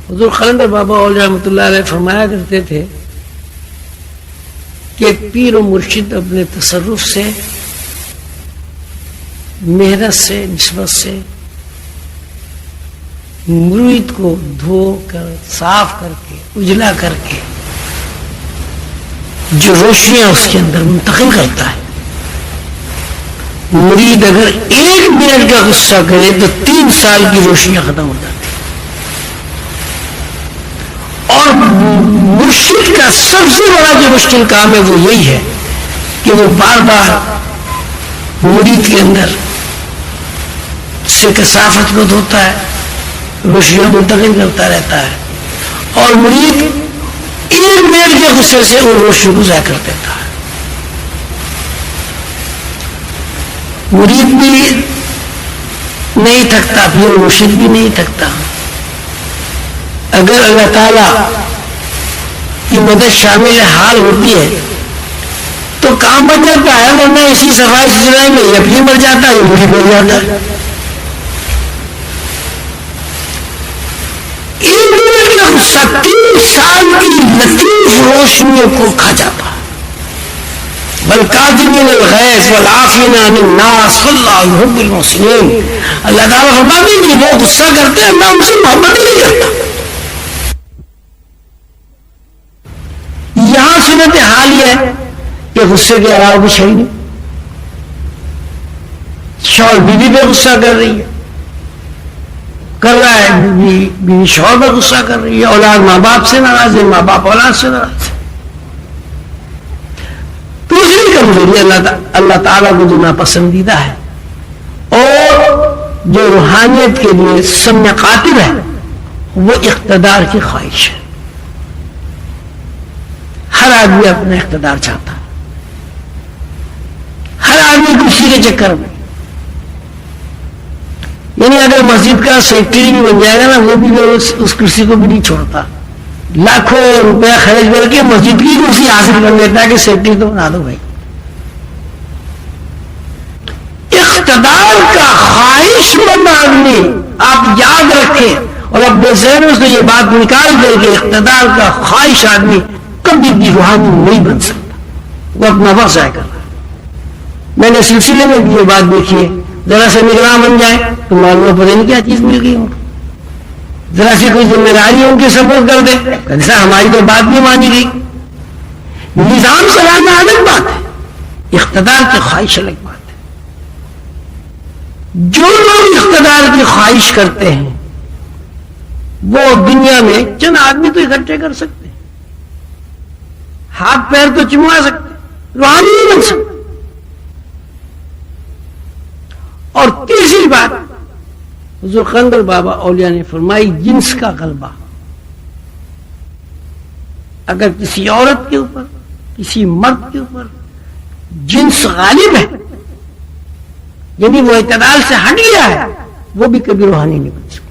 حضور قلندر بابا اولیاء رحمۃ اللہ علیہ فرمایا کرتے تھے کہ پیر و مرشد اپنے تصرف سے، محنت سے، نسبت سے مرید کو دھو کر، صاف کر کے، اجلا کر کے جو روشنیاں اس کے اندر منتقل کرتا ہے، مرید اگر 1 منٹ کا غصہ کرے تو 3 سال کی روشنیاں ختم ہو جاتی ہیں۔ اور مرشد کا سب سے بڑا جو مشکل کام ہے وہ یہی ہے کہ وہ بار بار مرید کے اندر سے کثافت کو دھوتا ہے، روشنیاں منتقل کرتا رہتا ہے، اور مرید 1 منٹ کے غصے سے وہ روشنی کو ضائع کر دیتا ہے۔ مرید بھی نہیں تھکتا، پھر مرشد بھی نہیں تھکتا۔ اگر اللہ تعالیٰ کی مدد شامل حال ہوتی ہے تو کام بن جاتا ہے، ورنہ اسی صفائی ستھرائی میں یہ بھی مر جاتا ہے، یہ بھی مر جاتا ہے۔ 1 منٹ کا غصہ 3 سال کی لطیف روشنیوں کو کھا جاتا ہے۔ والکاظمین الغیظ والعافین عن الناس واللہ یحب المحسنین۔ اللہ تعالیٰ فرماتے ہیں کہ وہ غصہ کرتے ہیں، اللہ ان سے محبت نہیں کرتا۔ یہاں صورت حال یہ ہے کہ غصے کے علاوہ کچھ ہے ہی نہیں۔ شوہر بیوی پہ غصہ کر رہی ہے، کر رہا ہے، بیوی شوہر پہ غصہ کر رہی ہے، اولاد ماں باپ سے ناراض ہے، ماں باپ اولاد سے ناراض ہے۔ دوسری کمزوری اللہ تعالیٰ کو جو ناپسندیدہ ہے اور جو روحانیت کے لیے سمع قاطب ہے وہ اقتدار کی خواہش ہے۔ ہر آدمی اپنا اقتدار چاہتا ہے، ہر آدمی کرسی کے چکر میں، یعنی اگر مسجد کا سیکرٹری بھی بن جائے گا نا، وہ بھی اس کرسی کو بھی نہیں چھوڑتا، لاکھوں روپے خرچ کر کے مسجد کی کرسی حاصل کر لیتا ہے کہ سیکرٹری تو بنا دو بھائی۔ اقتدار کا خواہش مند آدمی، آپ یاد رکھیں اور اپنے ذہنوں سے یہ بات نکال دیں کہ اقتدار کا خواہش آدمی کبھی بھی روحانی نہیں بن سکتا، وہ اپنا وقت ضائع کر رہا ہے۔ میں نے سلسلے میں بھی یہ بات دیکھی ہے، ذرا سے نگراں بن جائے تو معلوم پتہ نہیں کیا چیز مل گئی ان کو، ذرا سی کوئی ذمہ داری ان کے سپورٹ کر دے، ایسا ہماری تو بات نہیں مانی گئی۔ نظام چلانا الگ بات ہے، اقتدار کی خواہش الگ بات ہے۔ جو لوگ اقتدار کی خواہش کرتے ہیں وہ دنیا میں چند آدمی تو اکٹھے کر سکتے، ہاتھ پیر تو چموا سکتے، روحانی نہیں بن سکتے۔ اور تیسری بات حضور قلندر بابا اولیاء نے فرمائی، جنس کا غلبہ۔ اگر کسی عورت کے اوپر، کسی مرد کے اوپر جنس غالب ہے، یعنی وہ اعتدال سے ہٹ گیا ہے، وہ بھی کبھی روحانی نہیں بن سکتا۔